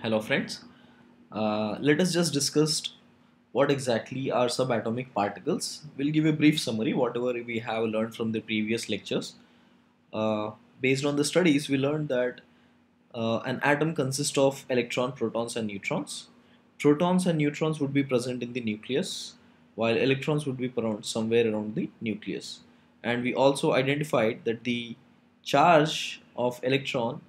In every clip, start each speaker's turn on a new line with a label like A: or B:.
A: Hello friends, let us just discuss what exactly are subatomic particles. We'll give a brief summary whatever we have learned from the previous lectures. Uh, Based on the studies, we learned that an atom consists of electron, protons and neutrons. Protons and neutrons would be present in the nucleus while electrons would be found somewhere around the nucleus. And we also identified that the charge of electron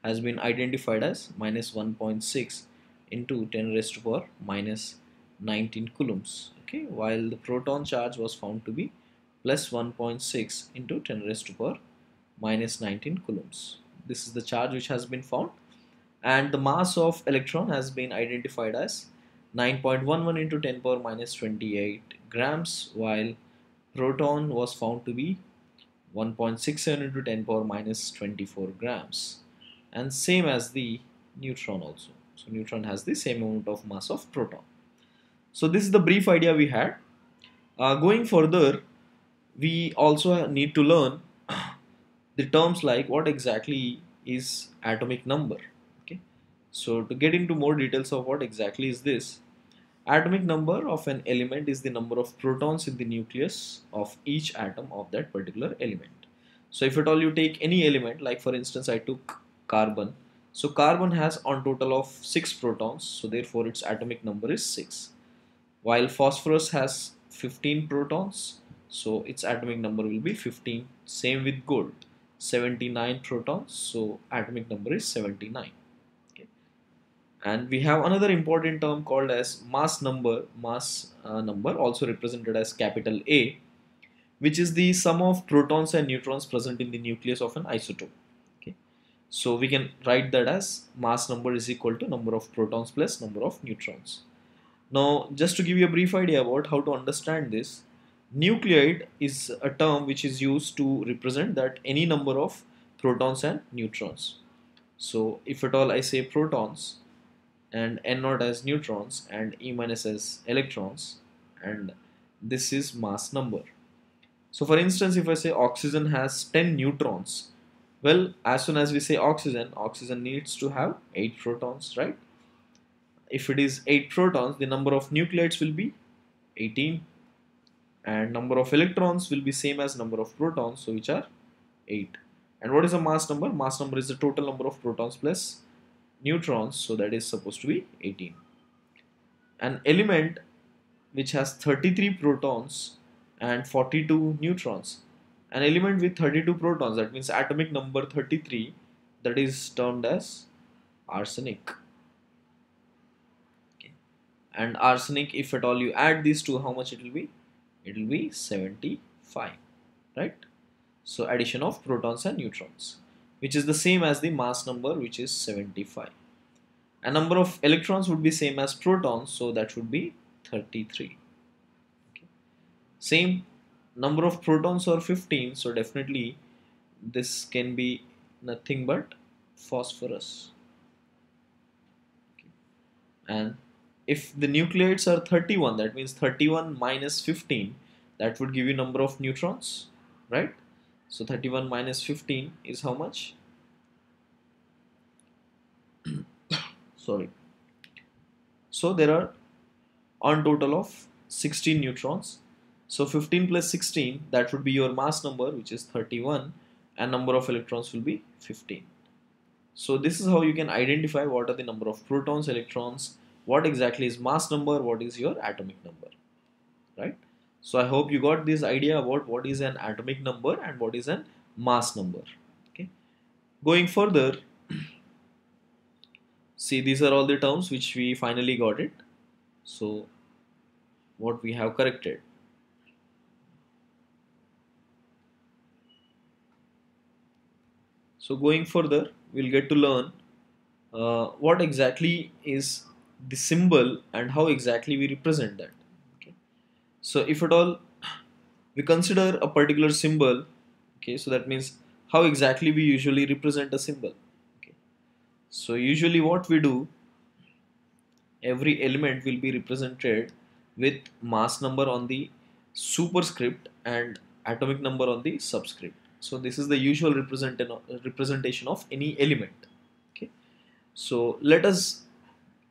A: has been identified as minus 1.6 into 10 raised to power minus 19 coulombs. Okay, while the proton charge was found to be plus 1.6 into 10 raised to power minus 19 coulombs. This is the charge which has been found, and the mass of electron has been identified as 9.11 into 10 power minus 28 grams, while proton was found to be 1.67 into 10 power minus 24 grams, and same as the neutron also. So neutron has the same amount of mass of proton. So this is the brief idea we had. Going further, we also need to learn the terms like what exactly is atomic number. Okay, so to get into more details of what exactly is this, atomic number of an element is the number of protons in the nucleus of each atom of that particular element. So if at all you take any element, like for instance I took carbon, so carbon has on total of 6 protons, so therefore its atomic number is 6. While phosphorus has 15 protons, so its atomic number will be 15. Same with gold, 79 protons, so atomic number is 79. Okay. And we have another important term called as mass number also represented as capital A, which is the sum of protons and neutrons present in the nucleus of an isotope. Okay. So we can write that as mass number is equal to number of protons plus number of neutrons. Now, just to give you a brief idea about how to understand this, nucleoid is a term which is used to represent that any number of protons and neutrons. So if at all I say protons and n naught as neutrons and e minus as electrons, and this is mass number. So for instance, if I say oxygen has 10 neutrons, well, as soon as we say oxygen, oxygen needs to have 8 protons, right? If it is 8 protons, the number of nucleides will be 18, and number of electrons will be same as number of protons, so which are 8. And what is a mass number? Mass number is the total number of protons plus neutrons, so that is supposed to be 18. An element which has 33 protons and 42 neutrons, an element with 32 protons, that means atomic number 33, that is termed as arsenic. Okay. And arsenic, if at all you add these two, how much it will be? It will be 75, right? So addition of protons and neutrons, which is the same as the mass number, which is 75. And number of electrons would be same as protons, so that would be 33. Okay. Same number of protons are 15, so definitely this can be nothing but phosphorus. Okay. And if the nucleides are 31, that means 31 minus 15, that would give you number of neutrons, right? So 31 minus 15 is how much? Sorry. So there are on total of 16 neutrons. So 15 plus 16, that would be your mass number, which is 31, and number of electrons will be 15. So this is how you can identify what are the number of protons, electrons, what exactly is mass number, what is your atomic number, right? So I hope you got this idea about what is an atomic number and what is an mass number. Okay. Going further, see, these are all the terms which we finally got it. So what we have corrected. So going further, we'll get to learn what exactly is the symbol and how exactly we represent that. Okay. So if at all we consider a particular symbol, okay, so that means how exactly we usually represent a symbol. Okay. So usually what we do, every element will be represented with mass number on the superscript and atomic number on the subscript. So this is the usual representation of any element. Okay. So let us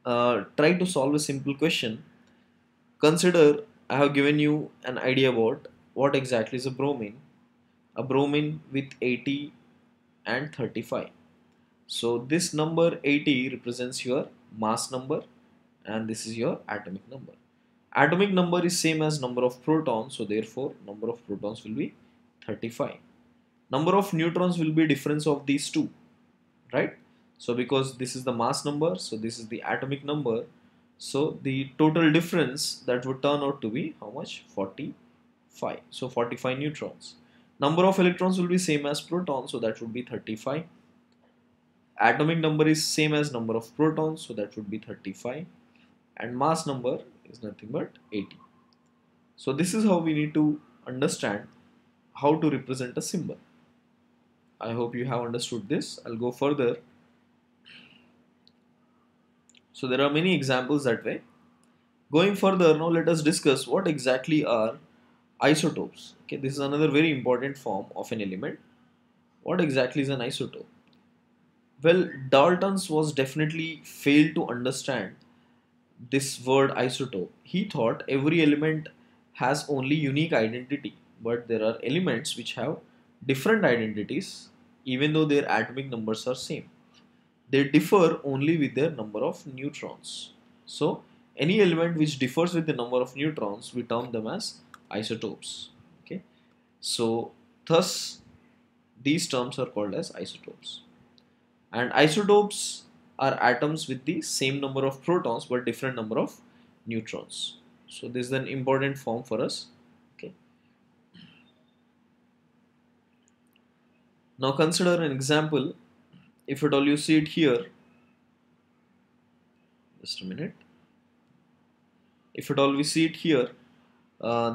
A: try to solve a simple question. Consider I have given you an idea about what exactly is a bromine. A bromine with 80 and 35. So this number 80 represents your mass number and this is your atomic number. Atomic number is same as number of protons, so therefore number of protons will be 35. Number of neutrons will be difference of these two, right? So because this is the mass number, so this is the atomic number, so the total difference that would turn out to be how much? 45. So 45 neutrons. Number of electrons will be same as protons, so that would be 35. Atomic number is same as number of protons, so that would be 35, and mass number is nothing but 80. So this is how we need to understand how to represent a symbol. I hope you have understood this. I'll go further. So there are many examples that way. Going further, now let us discuss what exactly are isotopes. Okay, this is another very important form of an element. What exactly is an isotope? Well, Dalton's was definitely failed to understand this word isotope. He thought every element has only unique identity, but there are elements which have different identities even though their atomic numbers are same. They differ only with their number of neutrons. So any element which differs with the number of neutrons, we term them as isotopes. Okay. So thus these terms are called as isotopes. And isotopes are atoms with the same number of protons but different number of neutrons. So this is an important form for us. Okay. Now consider an example. If at all you see it here, just a minute. If at all we see it here,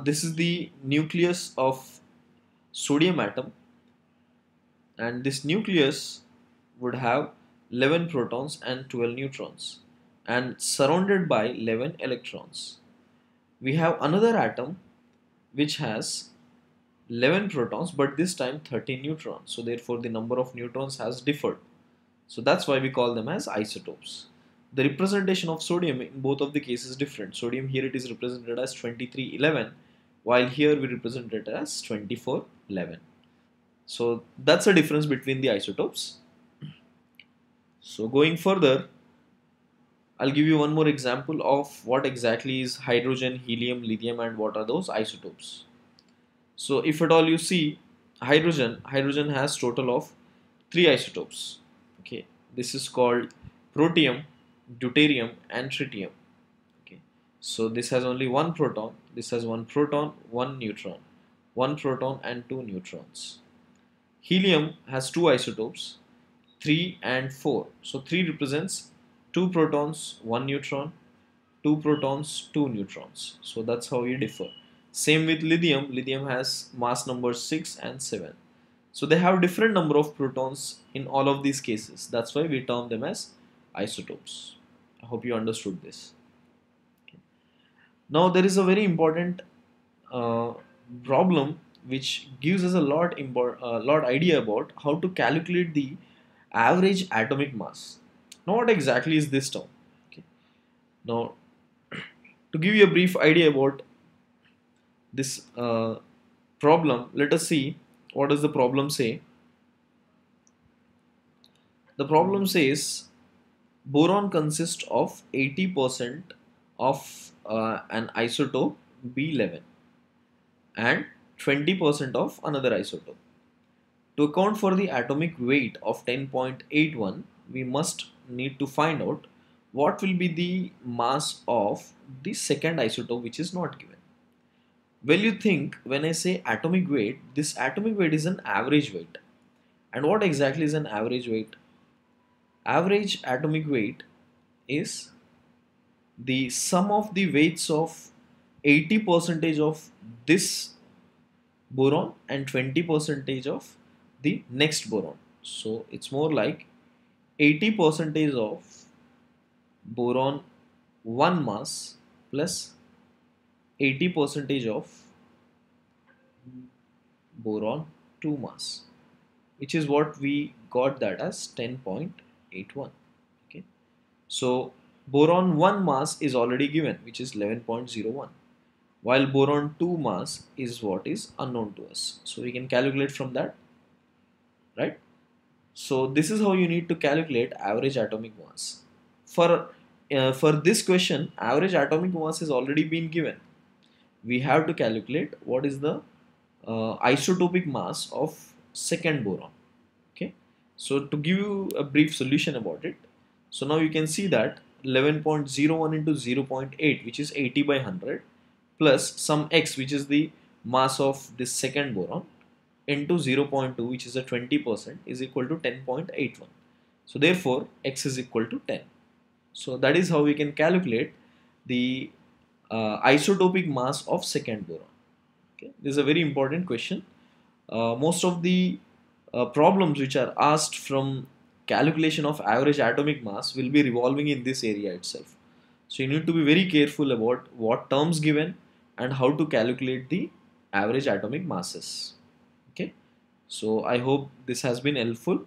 A: this is the nucleus of sodium atom, and this nucleus would have 11 protons and 12 neutrons and surrounded by 11 electrons. We have another atom which has 11 protons but this time 13 neutrons, so therefore the number of neutrons has differed. So that's why we call them as isotopes. The representation of sodium in both of the cases is different. Sodium here it is represented as 2311, while here we represent it as 2411. So that's the difference between the isotopes. So going further, I'll give you one more example of what exactly is hydrogen, helium, lithium, and what are those isotopes. So if at all you see hydrogen has total of 3 isotopes. Okay, this is called protium, deuterium, and tritium. Okay, so this has only one proton, this has one proton, one neutron, one proton, and two neutrons. Helium has 2 isotopes, 3 and 4. So 3 represents 2 protons, 1 neutron, 2 protons, 2 neutrons. So that's how we differ. Same with lithium. Lithium has mass numbers 6 and 7. So they have different number of protons in all of these cases. That's why we term them as isotopes. I hope you understood this. Okay. Now there is a very important uh, problem which gives us a lot idea about how to calculate the average atomic mass. Now what exactly is this term? Okay. Now to give you a brief idea about this problem, let us see what does the problem say. The problem says boron consists of 80% of an isotope B11 and 20% of another isotope. To account for the atomic weight of 10.81, we must need to find out what will be the mass of the second isotope which is not given. Well, you think when I say atomic weight, this atomic weight is an average weight. And what exactly is an average weight? Average atomic weight is the sum of the weights of 80 percentage of this boron and 20 percentage of the next boron. So it's more like 80 percentage of boron 1 mass plus 80 percentage of boron 2 mass, which is what we got that as 10.81. Okay, So boron 1 mass is already given, which is 11.01, while boron 2 mass is what is unknown to us. So we can calculate from that, right? So this is how you need to calculate average atomic mass. For this question, average atomic mass has already been given. We have to calculate what is the isotopic mass of second boron. Okay, so to give you a brief solution about it, so now you can see that 11.01 into 0.8, which is 80 by 100, plus some x, which is the mass of this second boron, into 0.2, which is a 20%, is equal to 10.81. So therefore x is equal to 10. So that is how we can calculate the isotopic mass of second boron. Okay, this is a very important question. Most of the problems which are asked from calculation of average atomic mass will be revolving in this area itself. So you need to be very careful about what terms given and how to calculate the average atomic masses. Okay, so I hope this has been helpful.